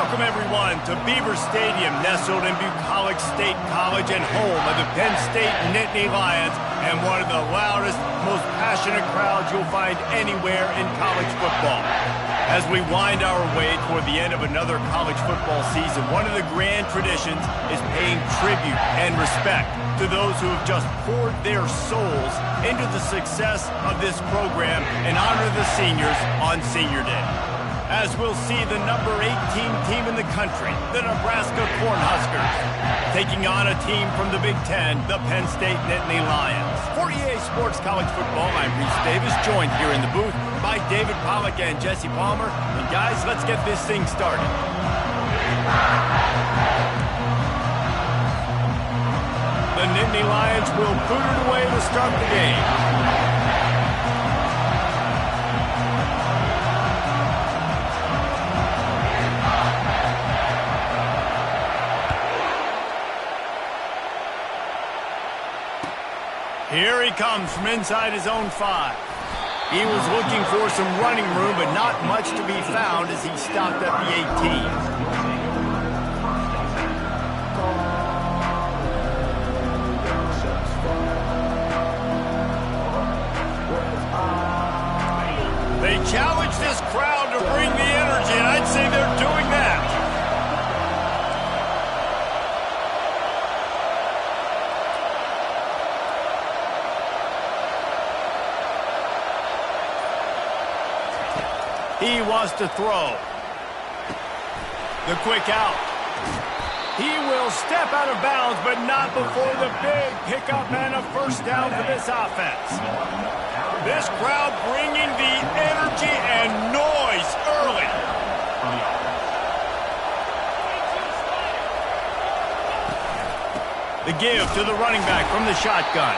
Welcome, everyone, to Beaver Stadium, nestled in Bucolic State College and home of the Penn State Nittany Lions, and one of the loudest, most passionate crowds you'll find anywhere in college football. As we wind our way toward the end of another college football season, one of the grand traditions is paying tribute and respect to those who have just poured their souls into the success of this program and honor the seniors on Senior Day. As we'll see the number 18 team in the country, the Nebraska Cornhuskers, taking on a team from the Big Ten, the Penn State Nittany Lions. For EA Sports College Football, I'm Reese Davis, joined here in the booth by David Pollack and Jesse Palmer. And guys, let's get this thing started. The Nittany Lions will boot it away to start the game. Here he comes from inside his own 5. He was looking for some running room, but not much to be found as he stopped at the 18. They challenge this crowd to bring the energy, and I'd say they're doing that. He wants to throw. The quick out. He will step out of bounds, but not before the big pickup and a first down for this offense. This crowd bringing the energy and noise early. The give to the running back from the shotgun.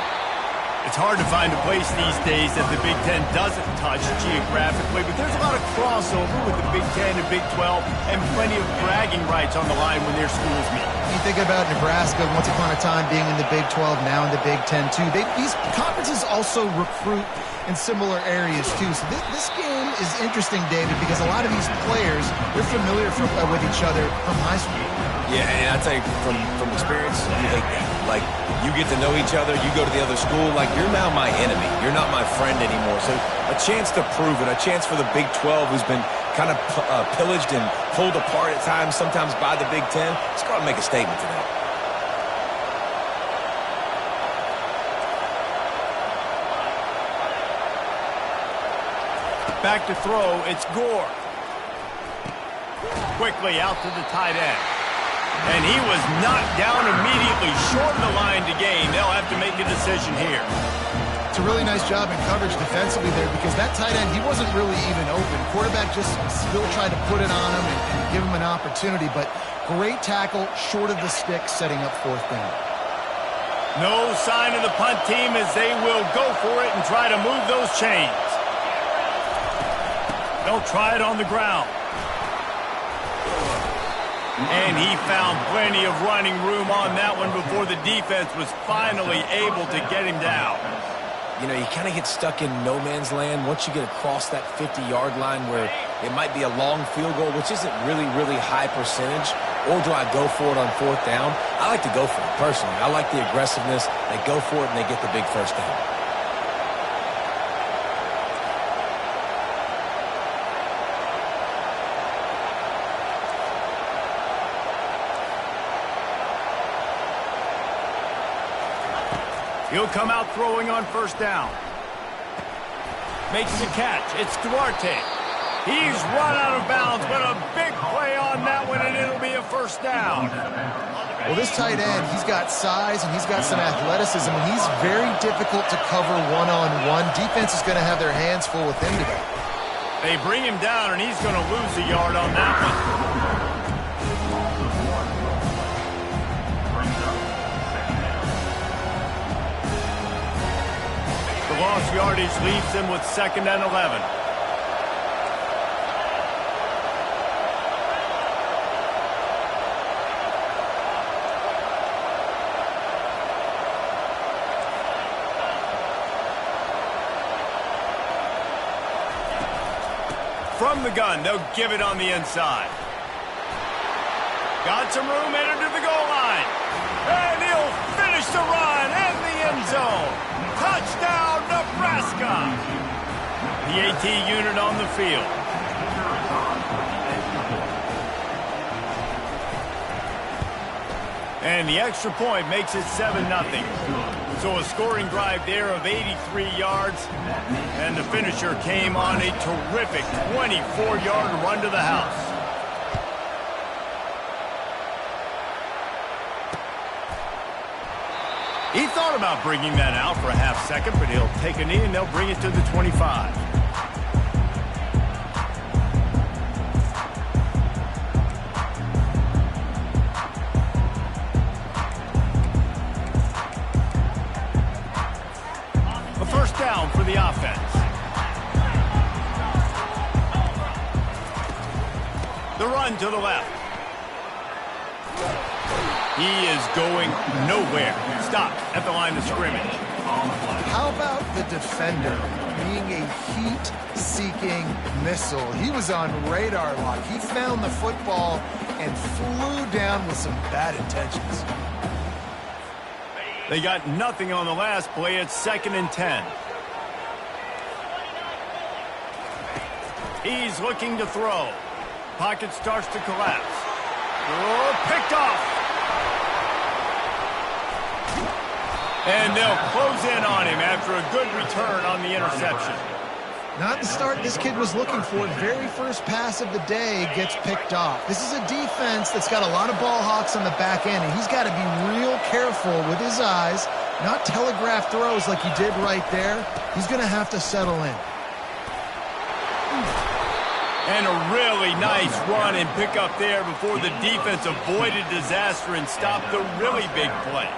It's hard to find a place these days that the Big Ten doesn't touch geographically, but there's a lot of crossover with the Big Ten and Big 12 and plenty of bragging rights on the line when their schools meet. You think about Nebraska once upon a time being in the Big 12, now in the Big 10 too. These conferences also recruit in similar areas too. So this game is interesting, David, because a lot of these players, they're familiar with each other from high school. Yeah, and I tell you from experience, you hate that. Like, you get to know each other, you go to the other school, like, you're now my enemy. You're not my friend anymore. So a chance to prove it, a chance for the Big 12, who's been kind of pillaged and pulled apart at times, sometimes by the Big 10. Let's go out and make a statement today. Back to throw, it's Gore. Quickly out to the tight end. And he was knocked down immediately, short of the line to gain. They'll have to make a decision here. It's a really nice job in coverage defensively there because that tight end, he wasn't really even open. Quarterback just still tried to put it on him and give him an opportunity, but great tackle, short of the stick, setting up fourth down. No sign of the punt team as they will go for it and try to move those chains. They'll try it on the ground. And he found plenty of running room on that one before the defense was finally able to get him down. You know, you kind of get stuck in no man's land once you get across that 50-yard line where it might be a long field goal, which isn't really high percentage, or do I go for it on fourth down? I like to go for it, personally. I like the aggressiveness. They go for it, and they get the big first down. He'll come out throwing on first down. Makes the catch. It's Duarte. He's run out of bounds, but a big play on that one, and it'll be a first down. Well, this tight end, he's got size and he's got some athleticism, and he's very difficult to cover one-on-one. Defense is going to have their hands full with him today. They bring him down, and he's going to lose a yard on that one. Lost yardage leaves him with 2nd and 11. From the gun, they'll give it on the inside. Got some room, entered to the goal line. And he'll finish the run in the end zone. Touchdown, Nebraska. The AT unit on the field. And the extra point makes it 7-0. So a scoring drive there of 83 yards. And the finisher came on a terrific 24-yard run to the house. He thought about bringing that out for a half second, but he'll take a knee and they'll bring it to the 25. A first down for the offense. The run to the left. He is going nowhere. Stop at the line of scrimmage. How about the defender being a heat-seeking missile? He was on radar lock. He found the football and flew down with some bad intentions. They got nothing on the last play. It's 2nd and 10. He's looking to throw. Pocket starts to collapse. Oh, picked off. And they'll close in on him after a good return on the interception. Not the start this kid was looking for. Very first pass of the day gets picked off. This is a defense that's got a lot of ball hawks on the back end, and he's got to be real careful with his eyes, not telegraph throws like he did right there. He's going to have to settle in. And a really nice run and pick up there before the defense avoided disaster and stopped the really big play.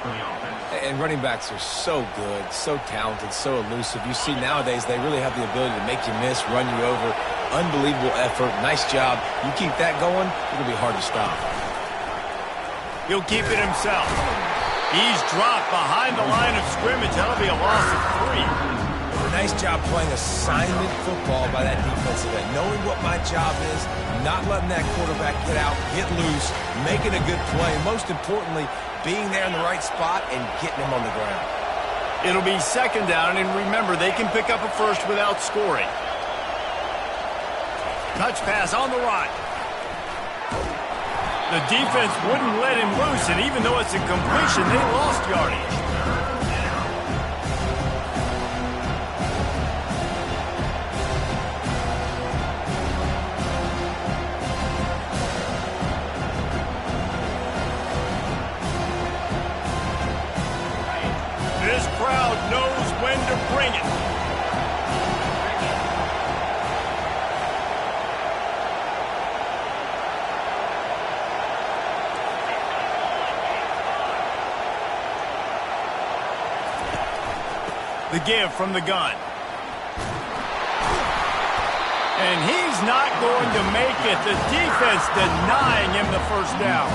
And running backs are so good, so talented, so elusive. You see nowadays they really have the ability to make you miss, run you over. Unbelievable effort. Nice job. You keep that going, it'll be hard to stop. He'll keep it himself. He's dropped behind the line of scrimmage. That'll be a loss of 3. Nice job playing assignment football by that defensive end. Knowing what my job is, not letting that quarterback get out, get loose, making a good play, and most importantly, being there in the right spot and getting him on the ground. It'll be 2nd down, and remember, they can pick up a first without scoring. Touch pass on the run. The defense wouldn't let him loose, and even though it's a completion, they lost yardage. This crowd knows when to bring it. The give from the gun. And he's not going to make it. The defense denying him the first down.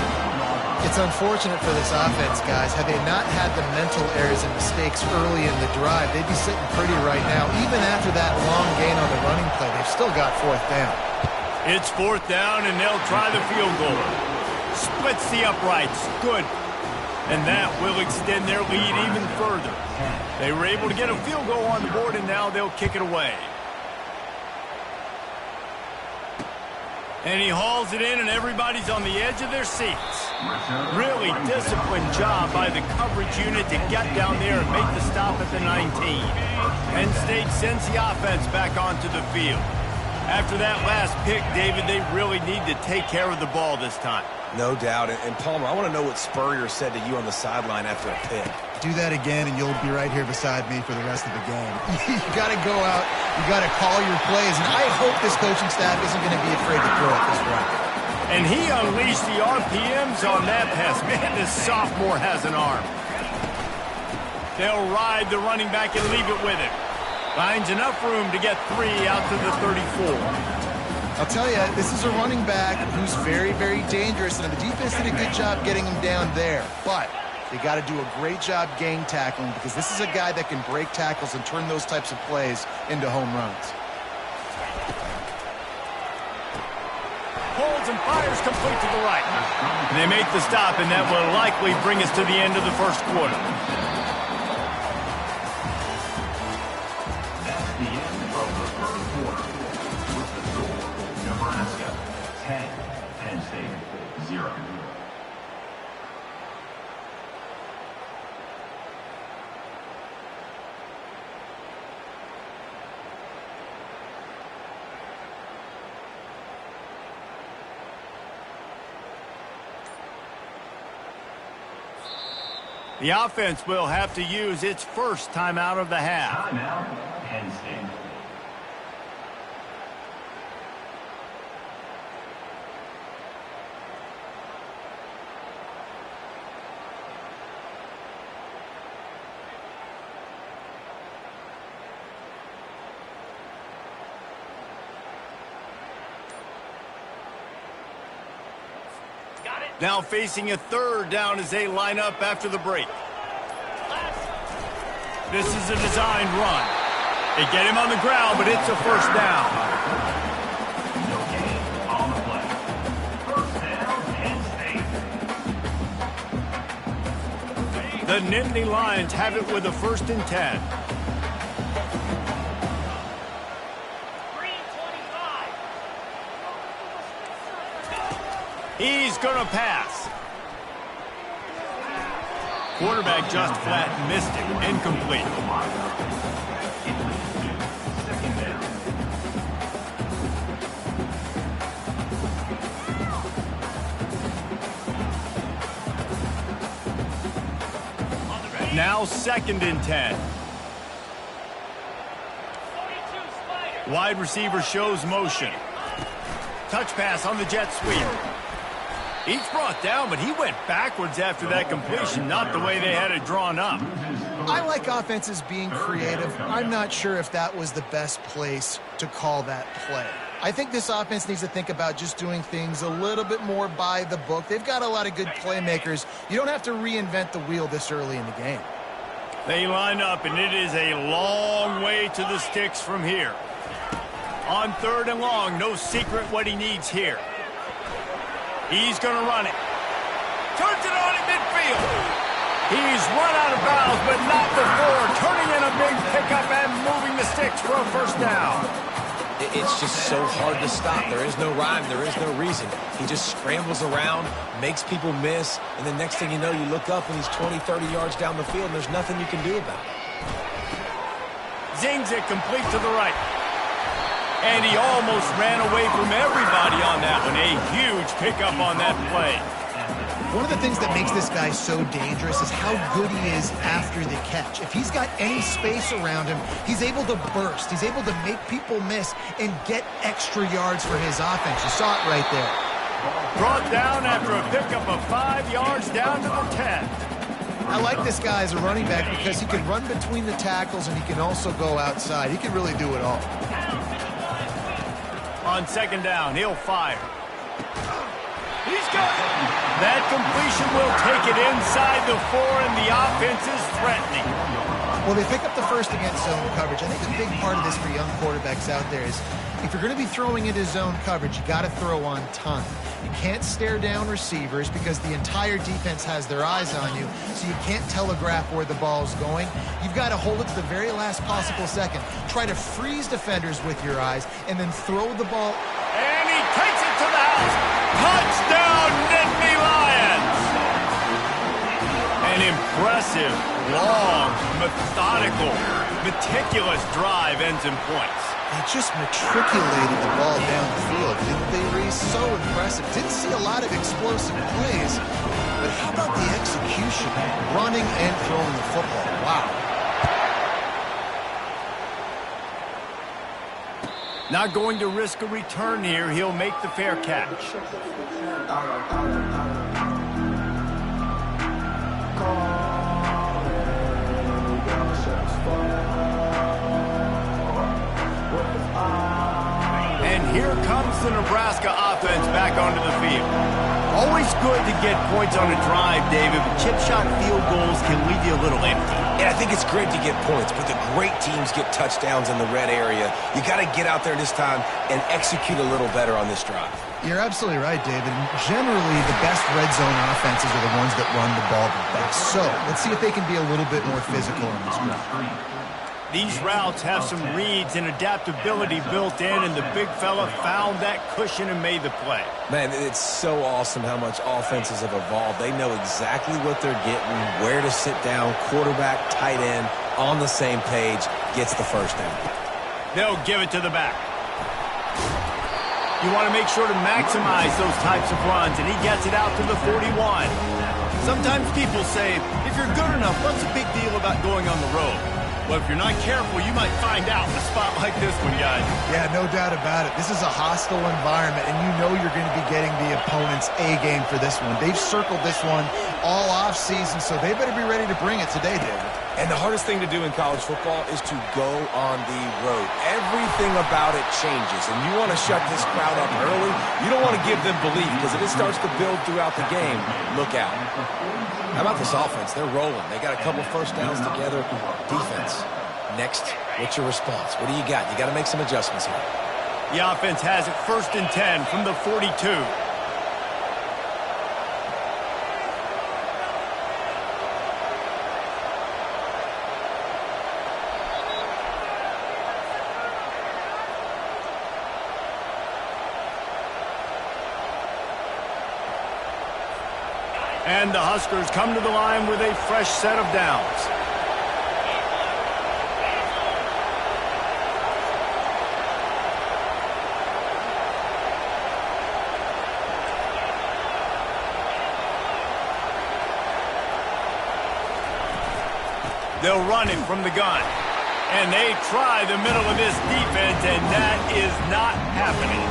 It's unfortunate for this offense, guys. Had they not had the mental errors and mistakes early in the drive, they'd be sitting pretty right now. Even after that long gain on the running play, they've still got 4th down. It's 4th down, and they'll try the field goal. Splits the uprights. Good. And that will extend their lead even further. They were able to get a field goal on the board, and now they'll kick it away. And he hauls it in, and everybody's on the edge of their seats. Really disciplined job by the coverage unit to get down there and make the stop at the 19. Penn State sends the offense back onto the field. After that last pick, David, they really need to take care of the ball this time. No doubt. And Palmer, I want to know what Spurrier said to you on the sideline after a pick. Do that again, and you'll be right here beside me for the rest of the game. You got to go out. You got to call your plays, and I hope this coaching staff isn't going to be afraid to throw at this route. And he unleashed the RPMs on that pass. Man, this sophomore has an arm. They'll ride the running back and leave it with him. Finds enough room to get 3 out to the 34. I'll tell you, this is a running back who's very, very dangerous, and the defense did a good job getting him down there. But they got to do a great job gang tackling, because this is a guy that can break tackles and turn those types of plays into home runs. Holds and fires complete to the right. And they make the stop, and that will likely bring us to the end of the first quarter. That's the end of the first quarter. With the score, Nebraska 10, Penn State 0. The offense will have to use its first timeout of the half. Timeout, Penn State. Now facing a third down as they line up after the break. This is a designed run. They get him on the ground, but it's a first down. No gain on the play. First down, Penn State. The Nittany Lions have it with a 1st and 10. He's going to pass. Quarterback just flat missed it. Incomplete. Now 2nd and 10. Wide receiver shows motion. Touch pass on the jet sweep. He's brought down, but he went backwards after that completion, not the way they had it drawn up. I like offenses being creative. I'm not sure if that was the best place to call that play. I think this offense needs to think about just doing things a little bit more by the book. They've got a lot of good playmakers. You don't have to reinvent the wheel this early in the game. They line up, and it is a long way to the sticks from here. On 3rd and long, no secret what he needs here. He's going to run it. Turns it on in midfield. He's run out of bounds, but not before turning in a big pickup and moving the sticks for a first down. It's just so hard to stop. There is no rhyme. There is no reason. He just scrambles around, makes people miss, and the next thing you know, you look up and he's 20, 30 yards down the field, and there's nothing you can do about it. Zings it complete to the right. And he almost ran away from everybody on that one. A huge pickup on that play. One of the things that makes this guy so dangerous is how good he is after the catch. If he's got any space around him, he's able to burst. He's able to make people miss and get extra yards for his offense. You saw it right there. Brought down after a pickup of 5 yards down to the 10. I like this guy as a running back because he can run between the tackles and he can also go outside. He can really do it all. On 2nd down, he'll fire. He's got it. That completion will take it inside the 4, and the offense is threatening. Well, they pick up the first against zone coverage. I think a big part of this for young quarterbacks out there is if you're going to be throwing into zone coverage, you got to throw on time. You can't stare down receivers because the entire defense has their eyes on you, so you can't telegraph where the ball's going. You've got to hold it to the very last possible second. Try to freeze defenders with your eyes and then throw the ball. And he takes it to the house. Touchdown, Nittany Lions! An impressive, long, methodical, meticulous drive ends in points. They just matriculated the ball down the field, didn't they, Reese? So impressive. Didn't see a lot of explosive plays, but how about the execution, running and throwing the football? Wow. Not going to risk a return here. He'll make the fair catch. And here comes the Nebraska offense back onto the field. Always good to get points on a drive, David, but chip shot field goals can leave you a little empty. Yeah, I think it's great to get points, but the great teams get touchdowns in the red area. You got to get out there this time and execute a little better on this drive. You're absolutely right, David. Generally, the best red zone offenses are the ones that run the ball the best. So let's see if they can be a little bit more physical in this drive. These routes have some reads and adaptability built in, and the big fella found that cushion and made the play. Man, it's so awesome how much offenses have evolved. They know exactly what they're getting, where to sit down, quarterback, tight end, on the same page, gets the first down. They'll give it to the back. You want to make sure to maximize those types of runs, and he gets it out to the 41. Sometimes people say, if you're good enough, what's the big deal about going on the road? Well, if you're not careful, you might find out in a spot like this one, guys. Yeah, no doubt about it. This is a hostile environment, and you know you're going to be getting the opponent's A game for this one. They've circled this one all offseason, so they better be ready to bring it today, David. And the hardest thing to do in college football is to go on the road. Everything about it changes, and you want to shut this crowd up early. You don't want to give them belief, because if it starts to build throughout the game, look out. How about this offense? They're rolling. They got a couple first downs together. Defense. Next, what's your response? What do you got? You got to make some adjustments here. The offense has it 1st and 10 from the 42. And the Huskers come to the line with a fresh set of downs. They'll run it from the gun. And they try the middle of this defense, and that is not happening.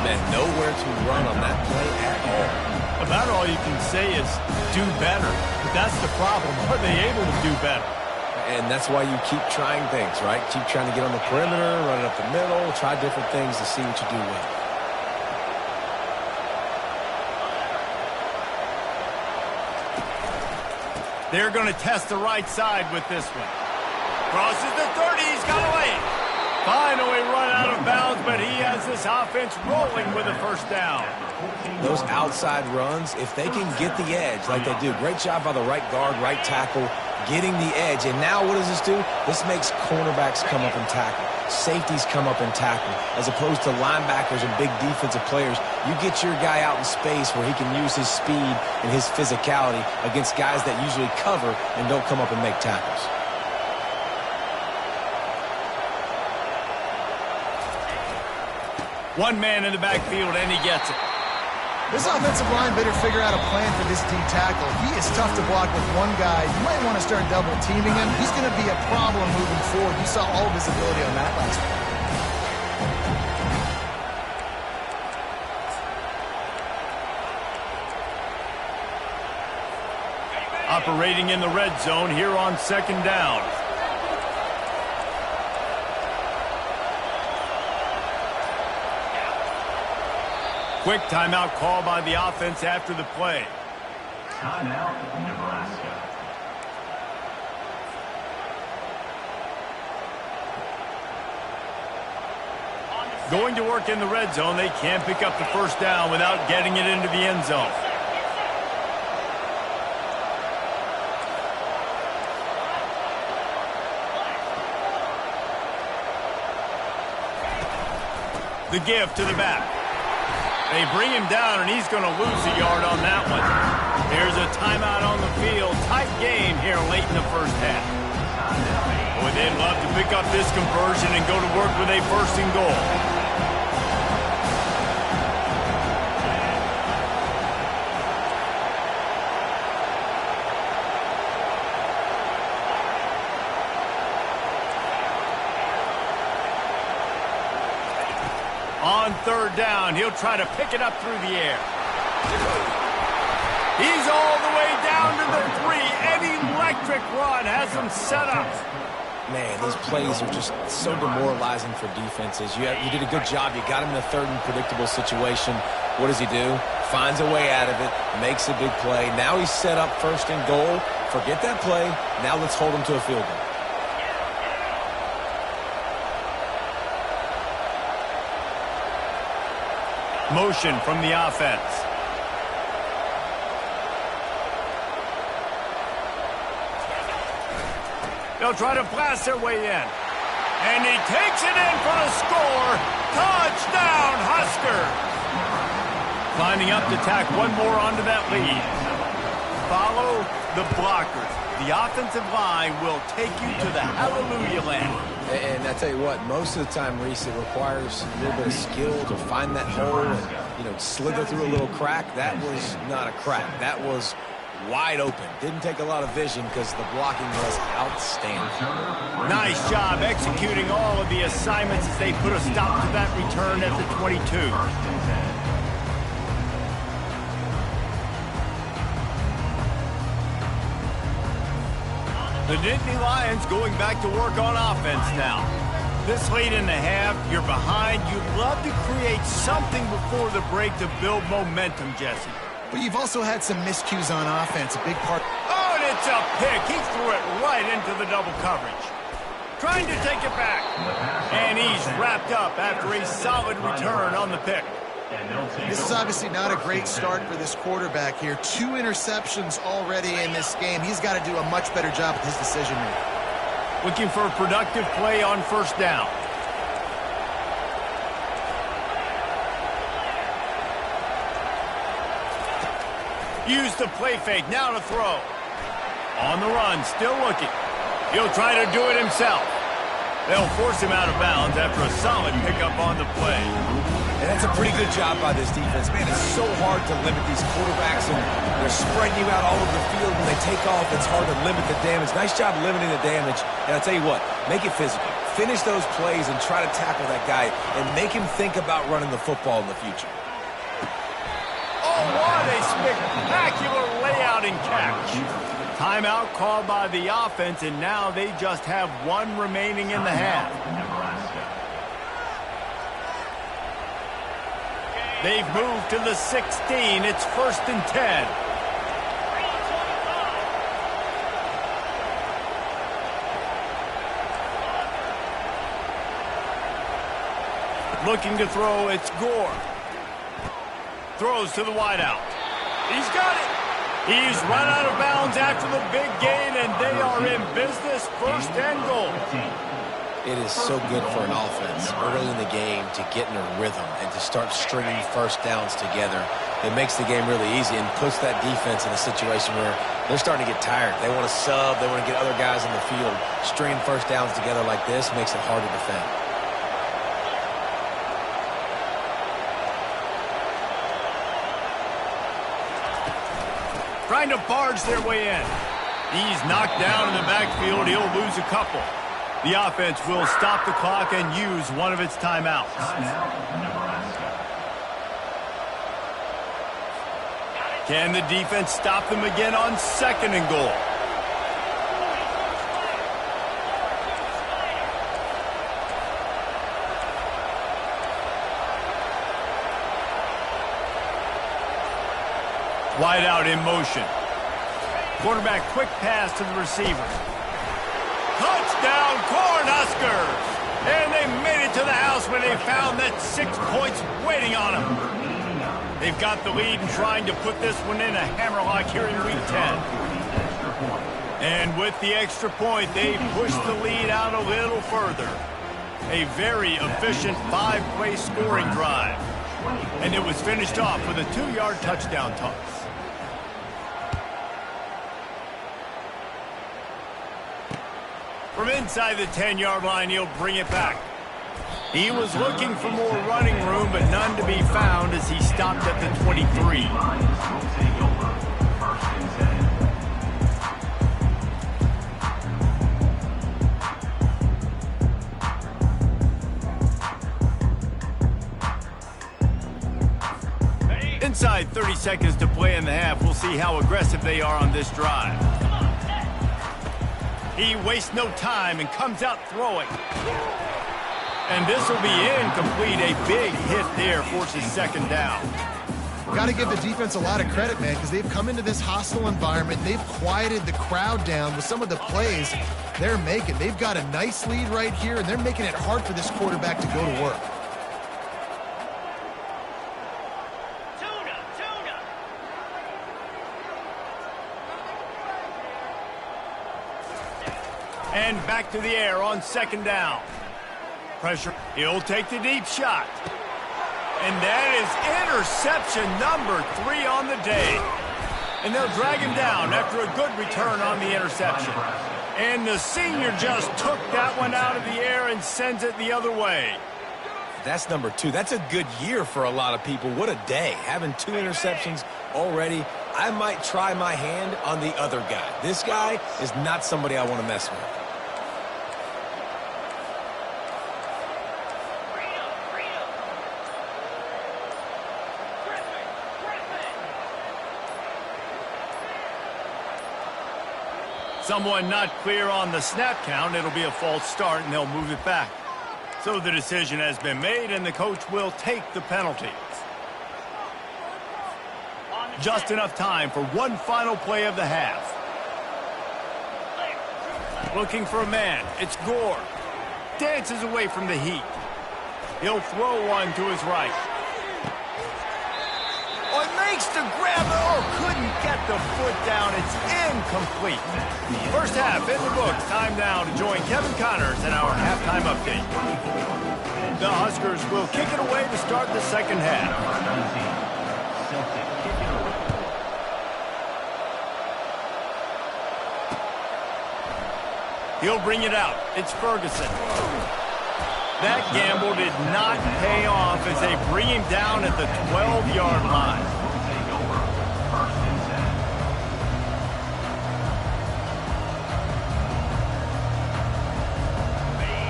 Man, nowhere to run on that play at all. About all you can say is do better. But that's the problem. Are they able to do better? And that's why you keep trying things, right? Keep trying to get on the perimeter, run it up the middle, try different things to see what you do well. They're going to test the right side with this one. Crosses the 30. He's got away. Finally run out of bounds, but he has this offense rolling with a first down. Those outside runs, if they can get the edge like they do, great job by the right guard, right tackle, getting the edge. And now what does this do? This makes cornerbacks come up and tackle. Safeties come up and tackle. As opposed to linebackers and big defensive players, you get your guy out in space where he can use his speed and his physicality against guys that usually cover and don't come up and make tackles. One man in the backfield, and he gets it. This offensive line better figure out a plan for this D tackle. He is tough to block with one guy. You might want to start double teaming him. He's going to be a problem moving forward. You saw all of his ability on that last one. Operating in the red zone here on 2nd down. Quick timeout call by the offense after the play. Timeout, Nebraska. Going to work in the red zone, they can't pick up the first down without getting it into the end zone. The give to the back. They bring him down, and he's going to lose a yard on that one. There's a timeout on the field. Tight game here late in the first half. Boy, they'd love to pick up this conversion and go to work with a 1st and goal. On 3rd down, he'll try to pick it up through the air. He's all the way down to the 3. An electric run has him set up. man, these plays are just so demoralizing for defenses. You did a good job. You got him in a third and predictable situation. What does he do? Finds a way out of it, makes a big play. Now he's set up first and goal. Forget that play. Now let's hold him to a field goal. Motion from the offense. They'll try to blast their way in. And he takes it in for the score. Touchdown, Huskers! Lining up to tack one more onto that lead. Follow the blockers. The offensive line will take you to the hallelujah land. And I tell you what, most of the time, Reese, it requires a little bit of skill to find that hole and, slither through a little crack. That was not a crack. That was wide open. Didn't take a lot of vision because the blocking was outstanding. Nice job executing all of the assignments as they put a stop to that return at the 22. The Nittany Lions going back to work on offense now. This late in the half, you're behind. You'd love to create something before the break to build momentum, Jesse. But you've also had some miscues on offense, a big part. Oh, and it's a pick. He threw it right into the double coverage. Trying to take it back. And he's wrapped up after a solid return on the pick. This is obviously not a great start for this quarterback here. 2 interceptions already in this game. He's got to do a much better job with his decision-making. Looking for a productive play on first down. Use the play fake. Now to throw. On the run. Still looking. He'll try to do it himself. They'll force him out of bounds after a solid pickup on the play. And that's a pretty good job by this defense. Man, it's so hard to limit these quarterbacks, and they're spreading you out all over the field. When they take off, it's hard to limit the damage. Nice job limiting the damage. And I'll tell you what, make it physical. Finish those plays and try to tackle that guy and make him think about running the football in the future. Oh, what a spectacular layout and catch. Timeout called by the offense, and now they just have 1 remaining in the half. They've moved to the 16. It's 1st and 10. Looking to throw, it's Gore. Throws to the wideout. He's got it. He's run out of bounds after the big gain, and they are in business. 1st and goal. It is so good for an offense early in the game to get in a rhythm and to start stringing first downs together. It makes the game really easy and puts that defense in a situation where they're starting to get tired. They want to sub. They want to get other guys in the field. Stringing first downs together like this makes it hard to defend. Trying to barge their way in. He's knocked down in the backfield. He'll lose a couple. The offense will stop the clock and use one of its timeouts. Can the defense stop them again on 2nd and goal? Wide out in motion. Quarterback quick pass to the receiver. Touchdown, Cornhuskers! And they made it to the house when they found that 6 points waiting on them. They've got the lead and trying to put this one in a hammerlock here in Week 10. And with the extra point, they pushed the lead out a little further. A very efficient 5-play scoring drive. And it was finished off with a 2-yard touchdown toss. From inside the 10-yard line, he'll bring it back. He was looking for more running room, but none to be found as he stopped at the 23. Inside 30 seconds to play in the half. We'll see how aggressive they are on this drive. He wastes no time and comes out throwing. And this will be incomplete. A big hit there forces second down. Got to give the defense a lot of credit, man, because they've come into this hostile environment. They've quieted the crowd down with some of the plays they're making. They've got a nice lead right here, and they're making it hard for this quarterback to go to work. And back to the air on second down. Pressure. He'll take the deep shot. And that is interception number 3 on the day. And they'll drag him down after a good return on the interception. And the senior just took that one out of the air and sends it the other way. That's number 2. That's a good year for a lot of people. What a day. Having 2 interceptions already. I might try my hand on the other guy. This guy is not somebody I want to mess with. Someone not clear on the snap count. It'll be a false start, and they'll move it back. So the decision has been made, and the coach will take the penalty. Just enough time for one final play of the half. Looking for a man. It's Gore. Dances away from the heat. He'll throw one to his right. Oh, it makes the grab. Oh, couldn't get the foot down. It's incomplete. First half in the books. Time now to join Kevin Connors in our halftime update. The Huskers will kick it away to start the second half. He'll bring it out. It's Ferguson. That gamble did not pay off as they bring him down at the 12-yard line.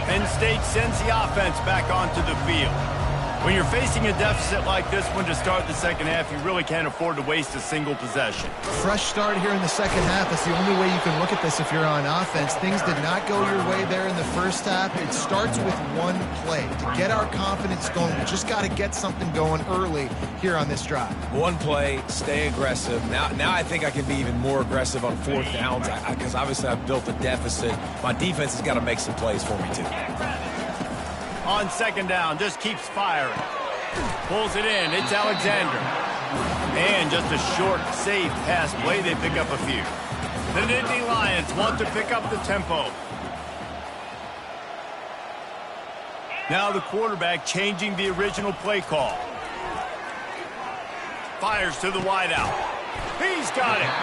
Penn State sends the offense back onto the field. When you're facing a deficit like this one to start the second half, you really can't afford to waste a single possession. Fresh start here in the second half. That's the only way you can look at this if you're on offense. Things did not go your way there in the first half. It starts with one play. To get our confidence going, we just got to get something going early here on this drive. One play, stay aggressive. Now I think I can be even more aggressive on fourth downs because obviously I've built a deficit. My defense has got to make some plays for me too. On second down, just keeps firing. Pulls it in. It's Alexander. And just a short, safe pass play. They pick up a few. The Nittany Lions want to pick up the tempo. Now the quarterback changing the original play call. Fires to the wideout. He's got it.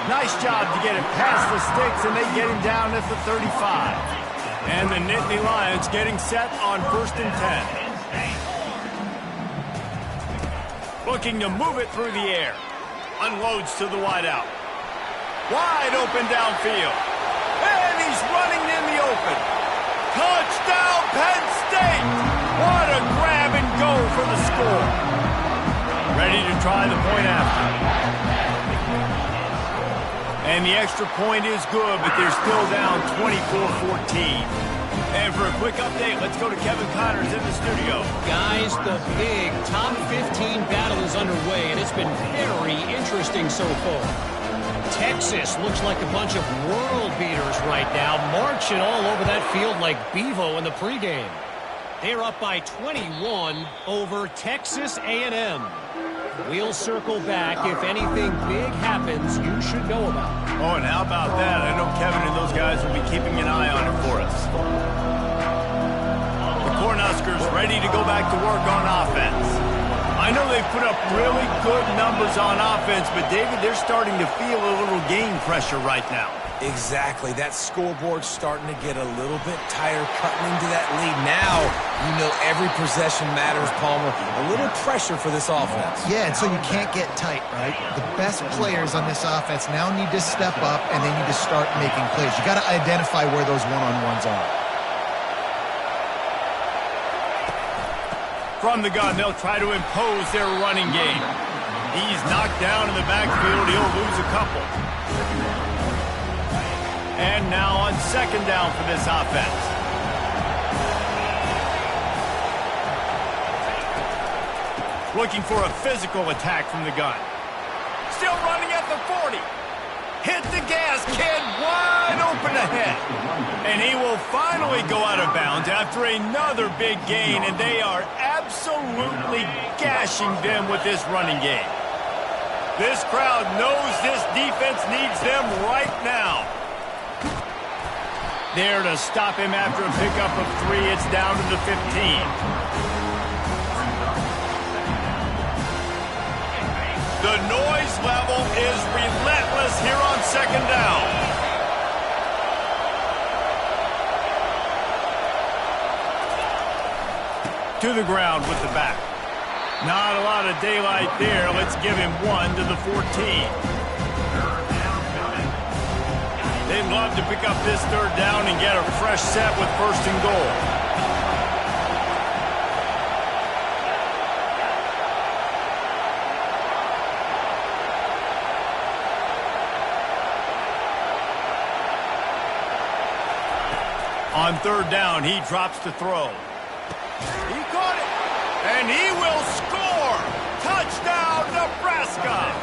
Nice job to get it past the sticks, and they get him down at the 35. And the Nittany Lions getting set on 1st and 10. Looking to move it through the air. Unloads to the wideout. Wide open downfield. And he's running in the open. Touchdown, Penn State! What a grab and go for the score. Ready to try the point after. And the extra point is good, but they're still down 24-14. And for a quick update, let's go to Kevin Connors in the studio. Guys, the big top 15 battle is underway, and it's been very interesting so far. Texas looks like a bunch of world beaters right now, marching all over that field like Bevo in the pregame. They're up by 21 over Texas A&M. We'll circle back. If anything big happens, you should know about it. Oh, and how about that? I know Kevin and those guys will be keeping an eye on it for us. The Cornhuskers ready to go back to work on offense. I know they've put up really good numbers on offense, but David, they're starting to feel a little game pressure right now. Exactly. That scoreboard's starting to get a little bit tired cutting into that lead. Now, you know every possession matters, Palmer. A little pressure for this offense. Yeah, and so you can't get tight, right? The best players on this offense now need to step up, and they need to start making plays. You got to identify where those one-on-ones are. From the gun, they'll try to impose their running game. He's knocked down in the backfield. He'll lose a couple. And now on second down for this offense. Looking for a physical attack from the gun. Still running at the 40. Hit the gas, kid, wide open ahead. And he will finally go out of bounds after another big gain, and they are absolutely gashing them with this running game. This crowd knows this defense needs them right now. There to stop him after a pickup of 3. It's down to the 15. The noise level is relentless here on second down. To the ground with the back. Not a lot of daylight there. Let's give him 1 to the 14. They'd love to pick up this third down and get a fresh set with first and goal. On third down, he drops to throw. He caught it, and he will score! Touchdown, Nebraska!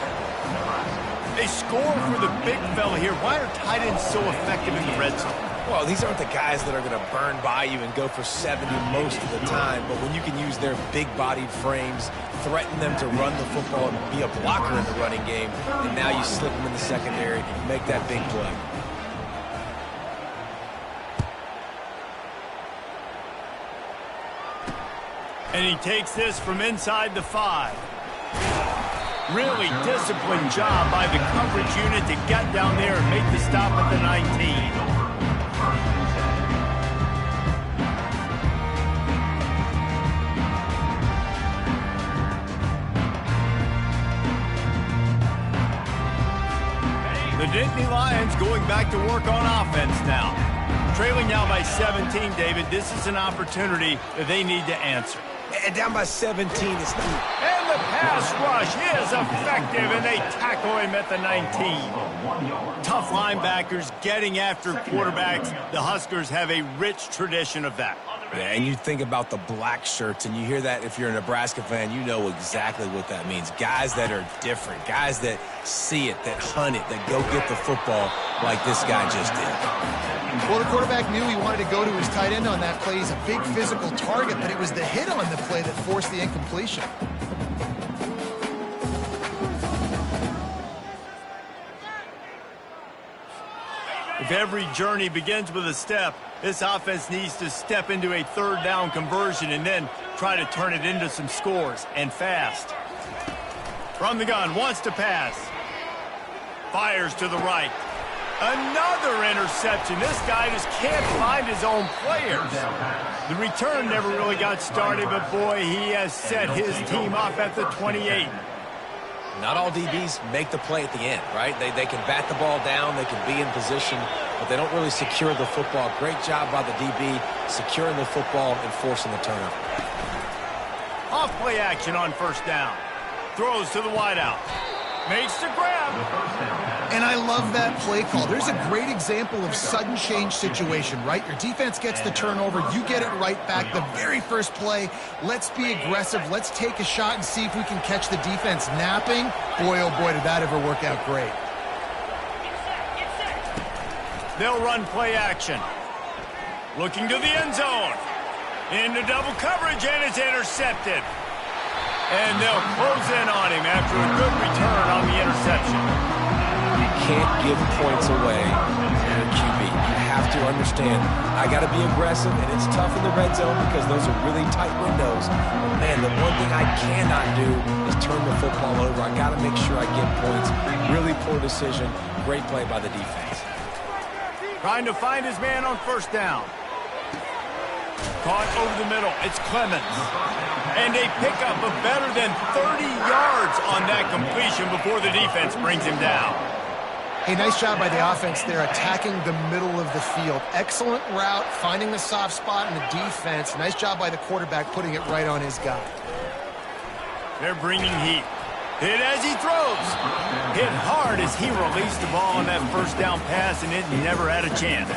A score for the big fella here. Why are tight ends so effective in the red zone? Well, these aren't the guys that are going to burn by you and go for 70 most of the time, but when you can use their big-bodied frames, threaten them to run the football and be a blocker in the running game, and now you slip them in the secondary, make that big play. And he takes this from inside the 5. Really disciplined job by the coverage unit to get down there and make the stop at the 19. The Nittany Lions going back to work on offense now. Trailing now by 17, David. This is an opportunity that they need to answer. And down by 17, it's not... And the pass rush is effective, and they tackle him at the 19. Tough linebackers getting after quarterbacks. The Huskers have a rich tradition of that. Yeah, and you think about the black shirts, and you hear that if you're a Nebraska fan, you know exactly what that means. Guys that are different, guys that see it, that hunt it, that go get the football like this guy just did. Well, the quarterback knew he wanted to go to his tight end on that play. He's a big physical target, but it was the hit on the play that forced the incompletion. If every journey begins with a step, this offense needs to step into a third down conversion and then try to turn it into some scores, and fast. From the gun, wants to pass. Fires to the right. Another interception. This guy just can't find his own players. The return never really got started, but boy, he has set his team up at the 28. Not all DBs make the play at the end, right? They can bat the ball down, they can be in position, but they don't really secure the football. Great job by the DB securing the football and forcing the turnover. Off play action on first down. Throws to the wideout. Makes the grab. And I love that play call. There's a great example of sudden change situation, right? Your defense gets the turnover. You get it right back. The very first play, let's be aggressive. Let's take a shot and see if we can catch the defense napping. Boy, oh boy, did that ever work out great. They'll run play action. Looking to the end zone. Into double coverage, and it's intercepted. And they'll close in on him after a good return on the interception. You can't give points away to your QB. You have to understand, I got to be aggressive, and it's tough in the red zone because those are really tight windows. But man, the one thing I cannot do is turn the football over. I got to make sure I get points. Really poor decision. Great play by the defense. Trying to find his man on first down. Caught over the middle. It's Clemens. And a pickup of better than 30 yards on that completion before the defense brings him down. Hey, nice job by the offense there, attacking the middle of the field. Excellent route, finding the soft spot in the defense. Nice job by the quarterback putting it right on his guy. They're bringing heat. Hit as he throws. Hit hard as he released the ball on that first down pass, and it never had a chance.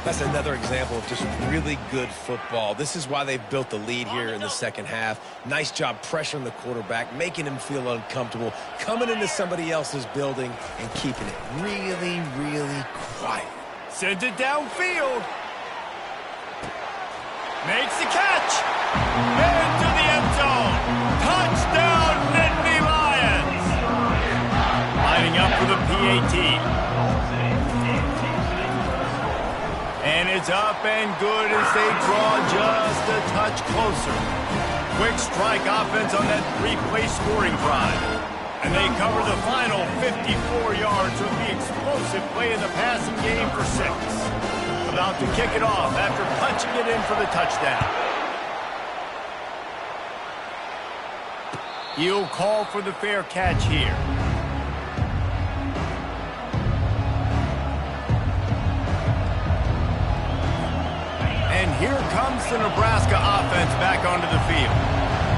That's another example of just really good football. This is why they've built the lead here in the second half. Nice job pressuring the quarterback, making him feel uncomfortable, coming into somebody else's building and keeping it really, really quiet. Sends it downfield. Makes the catch. Into the end zone. Touchdown, Nittany Lions. Lining up for the PAT. And it's up and good as they draw just a touch closer. Quick strike offense on that three-play scoring drive. And they cover the final 54 yards with the explosive play in the passing game for 6. About to kick it off after punching it in for the touchdown. He'll call for the fair catch here. And here comes the Nebraska offense back onto the field.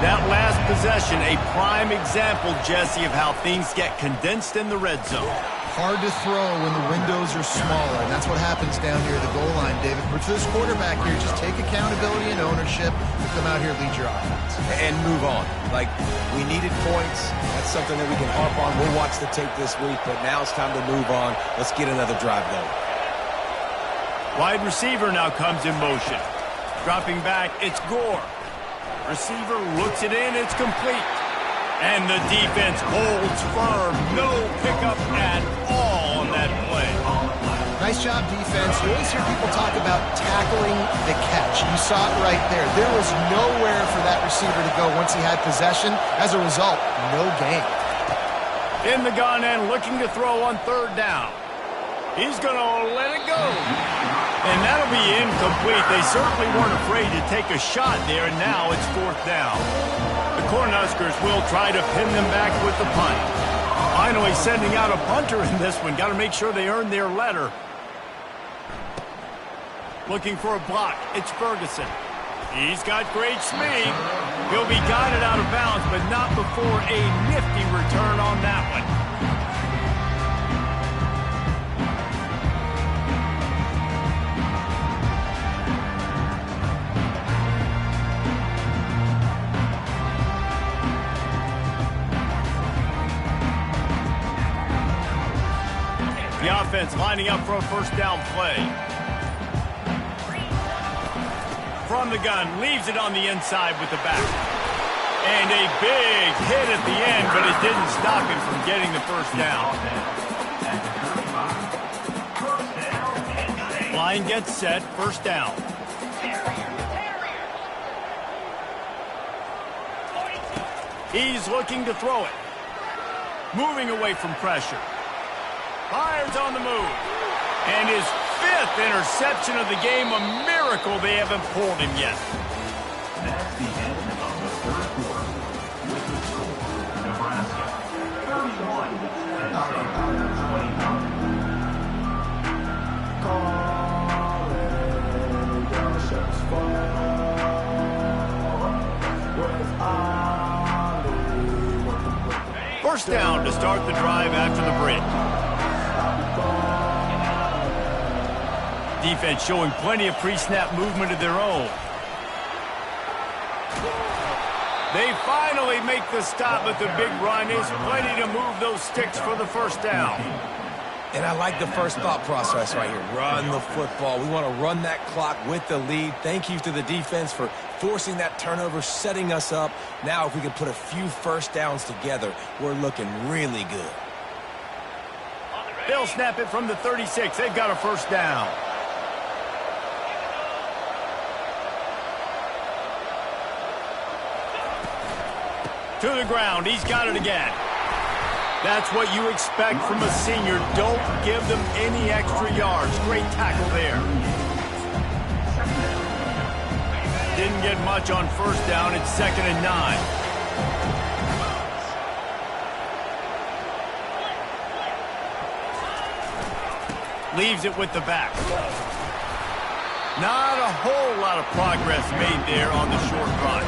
That last possession, a prime example, Jesse, of how things get condensed in the red zone. Hard to throw when the windows are smaller, and that's what happens down here at the goal line, David. But for this quarterback here, just take accountability and ownership and come out here and lead your offense. And move on. Like, we needed points. That's something that we can harp on. We'll watch the tape this week, but now it's time to move on. Let's get another drive going. Wide receiver now comes in motion. Dropping back, it's Gore. Receiver looks it in, it's complete. And the defense holds firm. No pickup at all on that play. Nice job, defense. You always hear people talk about tackling the catch. You saw it right there. There was nowhere for that receiver to go once he had possession. As a result, no gain. In the gun and looking to throw on third down. He's going to let it go. And that'll be incomplete. They certainly weren't afraid to take a shot there, and now it's fourth down. The Cornhuskers will try to pin them back with the punt. Finally sending out a punter in this one. Got to make sure they earn their letter. Looking for a block. It's Ferguson. He's got great speed. He'll be guided out of bounds, but not before a nifty return on that one. The offense lining up for a first down play. From the gun, leaves it on the inside with the back. And a big hit at the end, but it didn't stop him from getting the first down. Line gets set, first down. He's looking to throw it. Moving away from pressure. Fires on the move. And his 5th interception of the game, a miracle they haven't pulled him yet. That's the end of the third quarter. With the score, Nebraska 31, Penn State 29. First down to start the drive after the break. Defense showing plenty of pre-snap movement of their own. They finally make the stop, but the big run is plenty to move those sticks for the first down. And I like the first thought process right here. Run the football. We want to run that clock with the lead. Thank you to the defense for forcing that turnover, setting us up. Now if we can put a few first downs together, we're looking really good. They'll snap it from the 36. They've got a first down. To the ground. He's got it again. That's what you expect from a senior. Don't give them any extra yards. Great tackle there. Didn't get much on first down. It's 2nd and 9. Leaves it with the back. Not a whole lot of progress made there on the short run.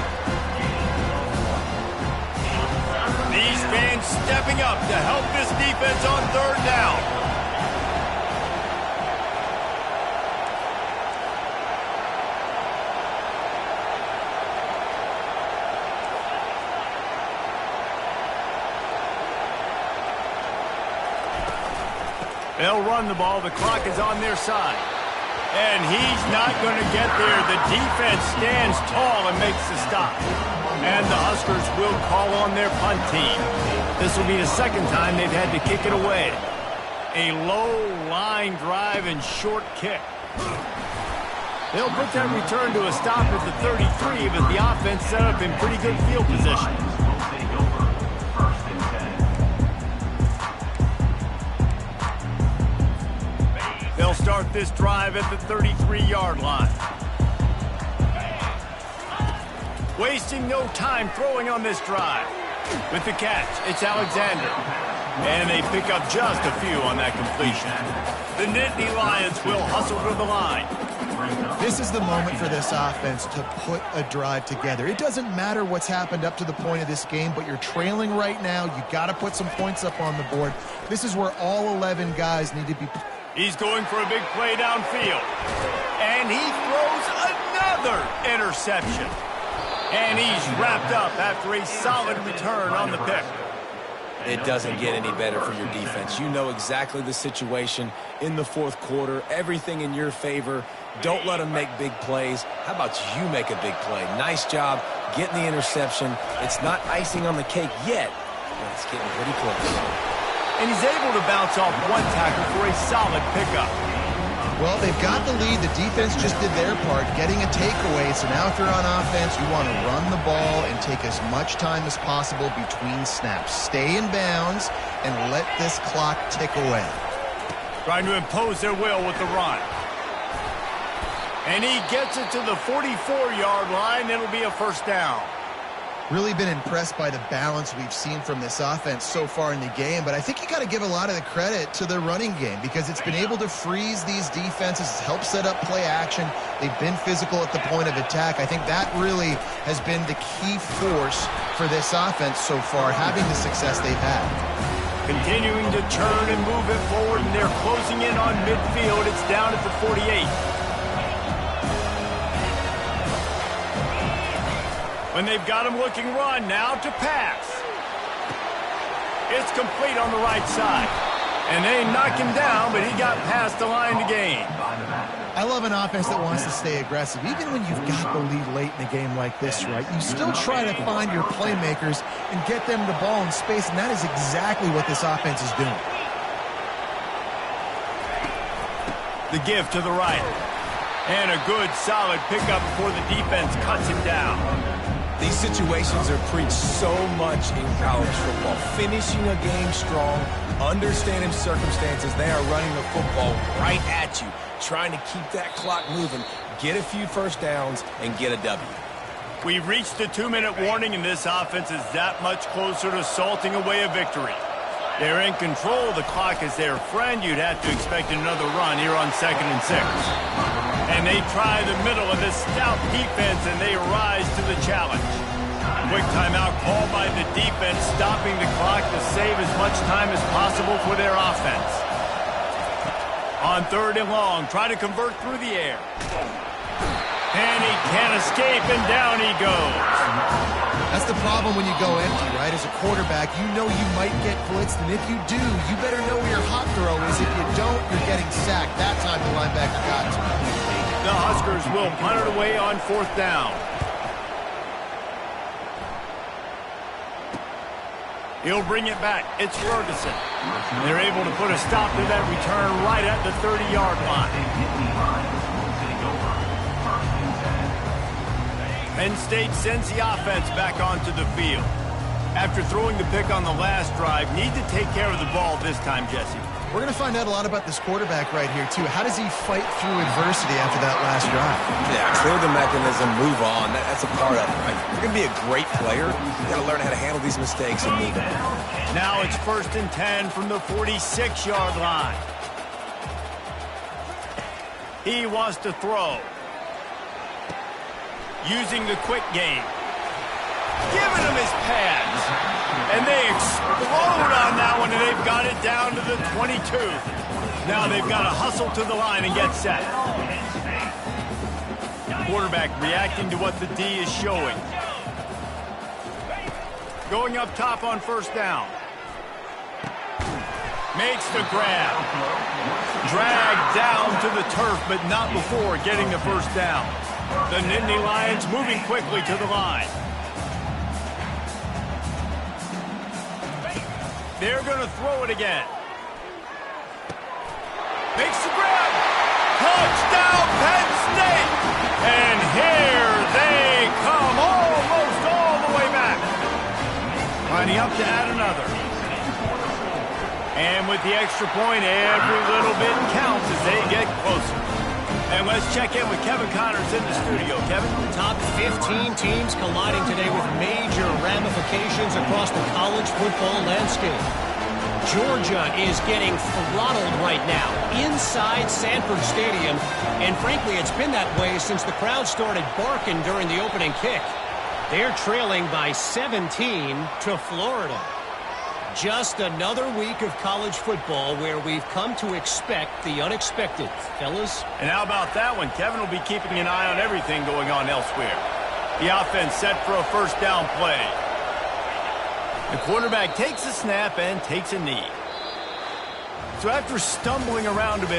These fans stepping up to help this defense on third down. They'll run the ball. The clock is on their side. And he's not going to get there. The defense stands tall and makes the stop. And the Huskers will call on their punt team. This will be the second time they've had to kick it away. A low line drive and short kick. They'll put that return to a stop at the 33, but the offense set up in pretty good field position. They'll start this drive at the 33-yard line. Wasting no time throwing on this drive. With the catch, it's Alexander. And they pick up just a few on that completion. The Nittany Lions will hustle to the line. This is the moment for this offense to put a drive together. It doesn't matter what's happened up to the point of this game, but you're trailing right now. You got to put some points up on the board. This is where all 11 guys need to be. He's going for a big play downfield. And he throws another interception. And he's wrapped up after a solid return on the pick. It doesn't get any better for your defense. You know exactly the situation in the fourth quarter. Everything in your favor. Don't let them make big plays. How about you make a big play? Nice job getting the interception. It's not icing on the cake yet, but it's getting pretty close. And he's able to bounce off one tackle for a solid pickup. Well, they've got the lead. The defense just did their part, getting a takeaway. So now if you're on offense, you want to run the ball and take as much time as possible between snaps. Stay in bounds and let this clock tick away. Trying to impose their will with the run. And he gets it to the 44-yard line. It'll be a first down. Really been impressed by the balance we've seen from this offense so far in the game, but I think you got to give a lot of the credit to the running game because it's been able to freeze these defenses, help set up play action. They've been physical at the point of attack. I think that really has been the key force for this offense so far, having the success they've had. Continuing to turn and move it forward, and they're closing in on midfield. It's down at the 48. When they've got him looking run, now to pass. It's complete on the right side. And they knock him down, but he got past the line to gain. I love an offense that wants to stay aggressive. Even when you've got the lead late in a game like this, right, you still try to find your playmakers and get them the ball in space, and that is exactly what this offense is doing. The give to the right. And a good, solid pickup before the defense cuts him down. These situations are preached so much in college football. Finishing a game strong, understanding circumstances. They are running the football right at you, trying to keep that clock moving, get a few first downs, and get a W. We've reached the 2-minute warning, and this offense is that much closer to salting away a victory. They're in control. The clock is their friend. You'd have to expect another run here on 2nd and 6. And they try the middle of this stout defense, and they rise to the challenge. Quick timeout called by the defense, stopping the clock to save as much time as possible for their offense. On 3rd and long, try to convert through the air. And he can't escape, and down he goes. That's the problem when you go empty, right? As a quarterback, you know you might get blitzed, and if you do, you better know where your hot throw is. If you don't, you're getting sacked. That time the linebacker got to. The Huskers will punt it away on 4th down. He'll bring it back. It's Ferguson. They're able to put a stop to that return right at the 30-yard line. Penn State sends the offense back onto the field. After throwing the pick on the last drive, need to take care of the ball this time, Jesse. We're going to find out a lot about this quarterback right here, too. How does he fight through adversity after that last drive? Yeah, clear the mechanism, move on. That's a part of it, right? If you're going to be a great player, you've got to learn how to handle these mistakes and move on. Now it's 1st and 10 from the 46-yard line. He wants to throw. Using the quick game. Giving him his pads. And they explode on that one, and they've got it down to the 22. Now they've got to hustle to the line and get set. Quarterback reacting to what the D is showing. Going up top on first down. Makes the grab. Dragged down to the turf, but not before getting the first down. The Nittany Lions moving quickly to the line. They're going to throw it again. Makes the grab. Touchdown, Penn State. And here they come, almost all the way back. Lining up to add another. And with the extra point, every little bit counts as they get closer. And let's check in with Kevin Connors in the studio. Kevin? Top 15 teams colliding today with major ramifications across the college football landscape. Georgia is getting throttled right now inside Sanford Stadium. And frankly, it's been that way since the crowd started barking during the opening kick. They're trailing by 17 to Florida. Just another week of college football where we've come to expect the unexpected, fellas. And how about that one? Kevin will be keeping an eye on everything going on elsewhere. The offense set for a first down play. The quarterback takes a snap and takes a knee. So after stumbling around a bit